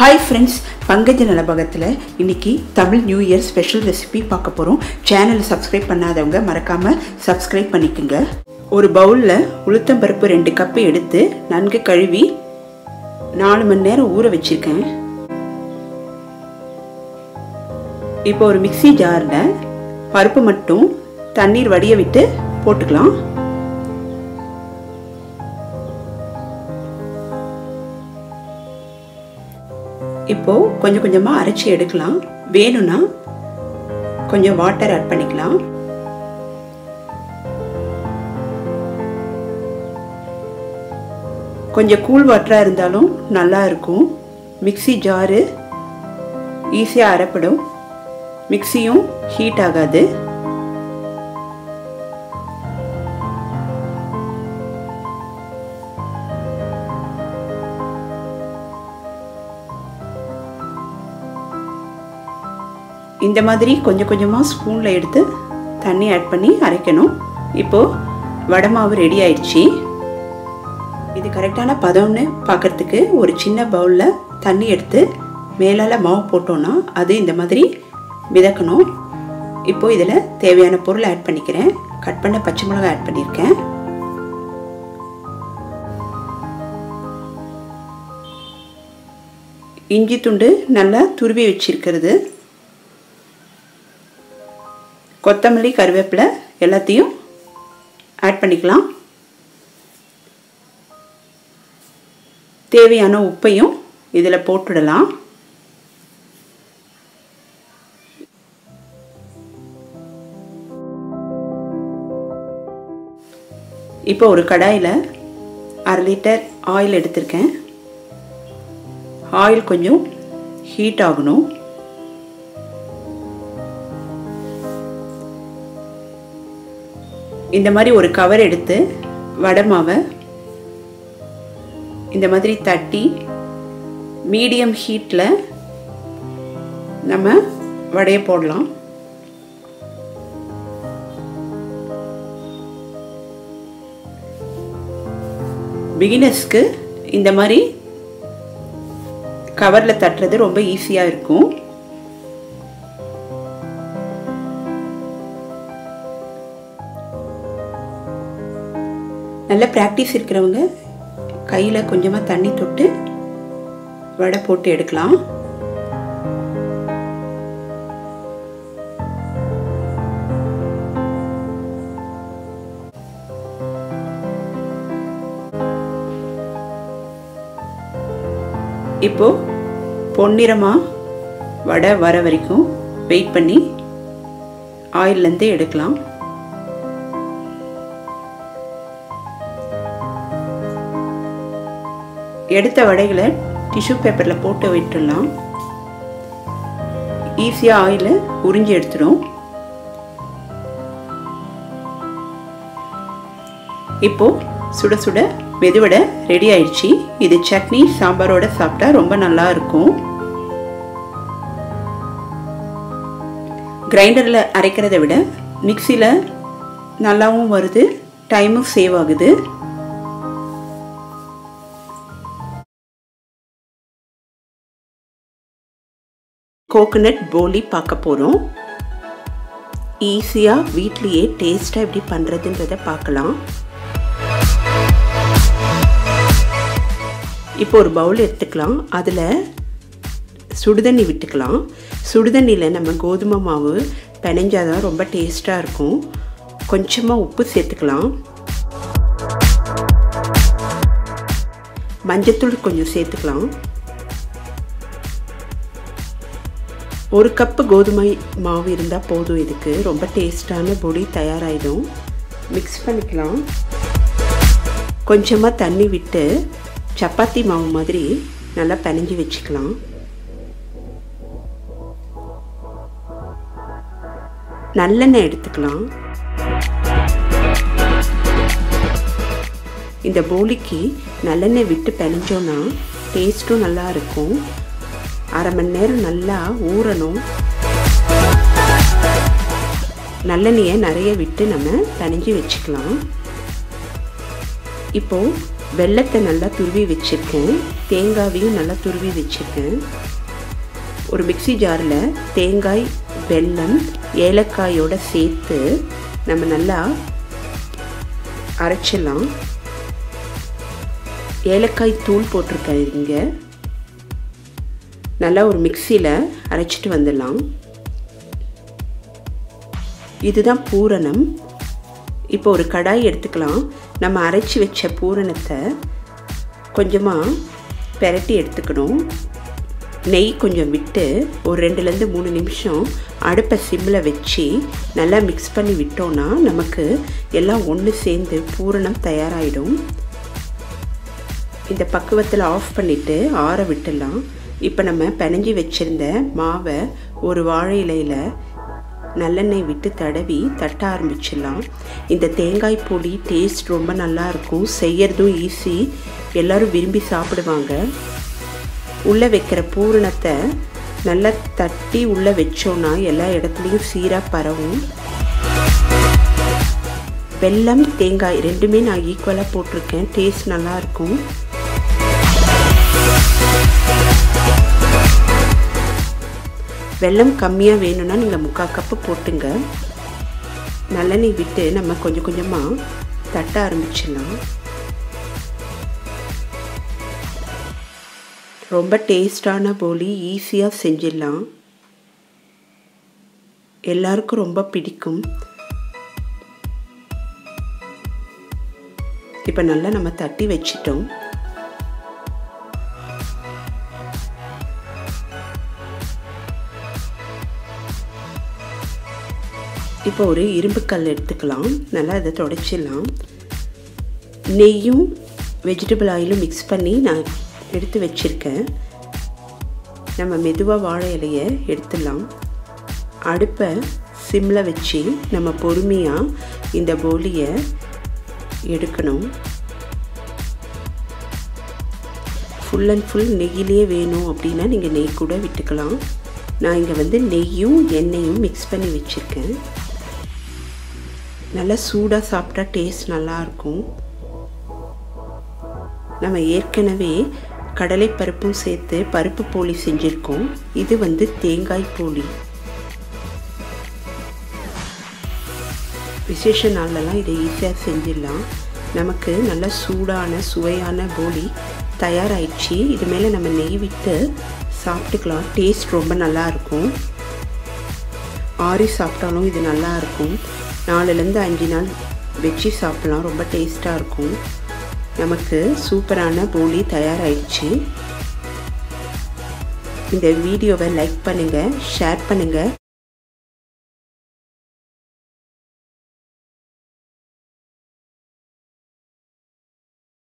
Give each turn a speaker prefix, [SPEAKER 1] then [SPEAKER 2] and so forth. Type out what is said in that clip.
[SPEAKER 1] Hi friends, Pankaj Nalabagathila இன்னைக்கு Tamil new year special recipe பார்க்க போறோம். சேனலை சப்ஸ்கிரைப் பண்ணாதவங்க மறக்காம சப்ஸ்கிரைப் பண்ணிக்கங்க. ஒரு பவுல்ல உளுத்தம் பருப்பு 2 கப் எடுத்து நன்கு கழுவி 4 மணி நேரம் ஊற வச்சிருக்கேன். இப்போ ஒரு மிக்ஸி ஜார்ல பருப்பு மட்டும் தண்ணீர் வடிய விட்டு போட்டுக்கலாம். இப்போ கொஞ்சம் கொஞ்சமா அரைச்சி எடுக்கலாம். வேணும்னா கொஞ்சம் வாட்டர் ஆட் பண்ணிக்கலாம். கொஞ்சம் கூல் வாட்டரா இருந்தாலும் நல்லா இருக்கும். மிக்ஸி ஜாரு ஈஸியா அரைப்படும். மிக்ஸியும் ஹீட் ஆகாது. இந்த மாதிரி கொஞ்சம் கொஞ்சமா ஸ்பூன்ல எடுத்து தண்ணி ஆட் பண்ணி அரைக்கணும். இப்போ வடை மாவு ரெடி ஆயிடுச்சு. இது கரெக்டான பதம்னு பார்க்கிறதுக்கு ஒரு சின்ன பவுல்ல தண்ணி எடுத்து மேலால மாவு போட்டோம்னா அது இந்த மாதிரி மிதக்கணும். இப்போ இதில் தேவையான பொருள் ஆட் பண்ணிக்கிறேன். கட் பண்ண பச்சை மிளகாய் ஆட் பண்ணியிருக்கேன். இஞ்சி துண்டு நல்லா துருவி வச்சிருக்கிறது, கொத்தமல்லி கருவேப்பிலை எல்லாத்தையும் ஆட் பண்ணிக்கலாம். தேவையான உப்பையும் இதில் போட்டுடலாம். இப்போ ஒரு கடாயில் 1/2 லிட்டர் ஆயில் எடுத்திருக்கேன். ஆயில் கொஞ்சம் ஹீட் ஆகணும். இந்த மாதிரி ஒரு கவர் எடுத்து வடை மாவை இந்த மாதிரி தட்டி மீடியம் ஹீட்டில் நம்ம வடையை போடலாம். பிகினர்ஸ்க்கு இந்த மாதிரி கவரில் தட்டுறது ரொம்ப ஈஸியாக இருக்கும். நல்ல ப்ராக்டிஸ் இருக்கிறவங்க கையில் கொஞ்சமாக தண்ணி தொட்டு வடை போட்டு எடுக்கலாம். இப்போ பொன்னிறமா வடை வர வரைக்கும் வெயிட் பண்ணி ஆயிலேருந்து எடுக்கலாம். எடுத்த வடைகளை டிஷ்யூ பேப்பரில் போட்டு விட்டுடலாம். ஈஸியாக ஆயில் உறிஞ்சி எடுத்துடும். இப்போ சுட சுட மெதுவடை ரெடி ஆயிடுச்சு. இது சட்னி சாம்பாரோட சாப்பிட்டா ரொம்ப நல்லா இருக்கும். கிரைண்டரில் அரைக்கிறத விட மிக்சியில் நல்லாவும் வருது, டைமும் சேவ் ஆகுது. கோகனட் போலி பார்க்க போகிறோம். ஈஸியாக வீட்லேயே டேஸ்ட்டாக எப்படி பண்ணுறதுன்றதை பார்க்கலாம். இப்போ ஒரு பவுல் எடுத்துக்கலாம். அதில் சுடுதண்ணி விட்டுக்கலாம். சுடுதண்ணியில் நம்ம கோதுமை மாவு பிணைஞ்சாதான் ரொம்ப டேஸ்ட்டாக இருக்கும். கொஞ்சமாக உப்பு சேர்த்துக்கலாம். மஞ்சத்தூள் கொஞ்சம் சேர்த்துக்கலாம். 1 கப்பு கோதுமை மாவு இருந்தால் போதும். இதுக்கு ரொம்ப டேஸ்டான பொடி தயாராகிடும். மிக்ஸ் பண்ணிக்கலாம். கொஞ்சமாக தண்ணி விட்டு சப்பாத்தி மாவு மாதிரி நல்லா பிணைஞ்சி வச்சுக்கலாம். நல்லெண்ணெய் எடுத்துக்கலாம். இந்த போலிக்கு நல்லெண்ணெய் விட்டு பிணைஞ்சோன்னா டேஸ்ட்டும் நல்லா இருக்கும். 1/2 மணி நேரம் நல்லா ஊறணும். நல்லெண்ணெயை நிறைய விட்டு நம்ம பிணைஞ்சி வச்சுக்கலாம். இப்போ வெல்லத்தை நல்லா துருவி வச்சுருக்கேன், தேங்காயையும் நல்லா துருவி வச்சுருக்கேன். ஒரு மிக்ஸி ஜாரில் தேங்காய், வெல்லம், ஏலக்காயோடு சேர்த்து நம்ம நல்லா அரைச்சிடலாம். ஏலக்காய் தூள் போட்டிருக்கேன். இங்கே நல்லா ஒரு மிக்ஸியில் அரைச்சிட்டு வந்துடலாம். இதுதான் பூரணம். இப்போ ஒரு கடாய் எடுத்துக்கலாம். நம்ம அரைச்சி வச்ச பூரணத்தை கொஞ்சமாக பெரட்டி எடுத்துக்கணும். நெய் கொஞ்சம் விட்டு ஒரு 2லேருந்து 3 நிமிஷம் அடுப்பை சிம்மில் வச்சு நல்லா மிக்ஸ் பண்ணி விட்டோன்னா நமக்கு எல்லாம் ஒன்று சேர்ந்து பூரணம் தயாராகிடும். இந்த பக்குவத்தில் ஆஃப் பண்ணிவிட்டு ஆற விட்டுடலாம். இப்போ நம்ம பிணைஞ்சி வச்சுருந்த மாவை ஒரு வாழை இலையில் நல்லெண்ணெய் விட்டு தடவி தட்ட ஆரம்பிச்சிடலாம். இந்த தேங்காய் பொடி டேஸ்ட் ரொம்ப நல்லாயிருக்கும், செய்யறதும் ஈஸி, எல்லோரும் விரும்பி சாப்பிடுவாங்க. உள்ளே வைக்கிற பூரணத்தை நல்லா தட்டி உள்ளே வச்சோன்னா எல்லா இடத்துலையும் சீராக பரவும். வெல்லம், தேங்காய் ரெண்டுமே நான் ஈக்குவலாக போட்டிருக்கேன், டேஸ்ட் நல்லாயிருக்கும். வெல்லம் கம்மியாக வேணும்னா நீங்கள் 3/4 கப்பு போட்டுங்க. நல்லெண்ணெய் விட்டு நம்ம கொஞ்சம் கொஞ்சமாக தட்ட ஆரம்பிச்சிடலாம். ரொம்ப டேஸ்டான போலி ஈஸியாக செஞ்சிடலாம், எல்லாருக்கும் ரொம்ப பிடிக்கும். இப்போ நல்லா நம்ம தட்டி வச்சிட்டோம். இப்போ ஒரு இரும்பு கல் எடுத்துக்கலாம், நல்லா அதை துடைச்சிடலாம். நெய்யும் வெஜிடபிள் ஆயிலும் மிக்ஸ் பண்ணி நான் எடுத்து வச்சுருக்கேன். நம்ம மெதுவாக வாழை இலையை எடுத்துடலாம். அடுப்பை சிம்மில் வச்சு நம்ம பொறுமையாக இந்த போலியை எடுக்கணும். ஃபுல் அண்ட் ஃபுல் நெய்யிலே வேணும் அப்படின்னா நீங்கள் நெய் கூட விட்டுக்கலாம். நான் இங்கே நெய்யும் எண்ணெயும் மிக்ஸ் பண்ணி வச்சுருக்கேன். நல்லா சூடாக சாப்பிட்டா டேஸ்ட் நல்லாயிருக்கும். நம்ம ஏற்கனவே கடலைப்பருப்பும் சேர்த்து பருப்பு போலி செஞ்சுருக்கோம். இது தேங்காய் போலி. விசேஷ நாளெல்லாம் இதை ஈஸியாக செஞ்சிடலாம். நமக்கு நல்ல சூடான சுவையான போலி தயாராகிடுச்சு. இது மேலே நம்ம நெய் விட்டு சாப்பிட்டுக்கலாம், டேஸ்ட் ரொம்ப நல்லாயிருக்கும். ஆறி சாப்பிட்டாலும் இது நல்லாயிருக்கும். 4லேருந்து 5 நாள் வச்சு சாப்பிட்லாம், ரொம்ப டேஸ்ட்டாக இருக்கும். நமக்கு சூப்பரான போலி தயாராகிடுச்சு. இந்த வீடியோவை லைக் பண்ணுங்கள், ஷேர் பண்ணுங்கள்.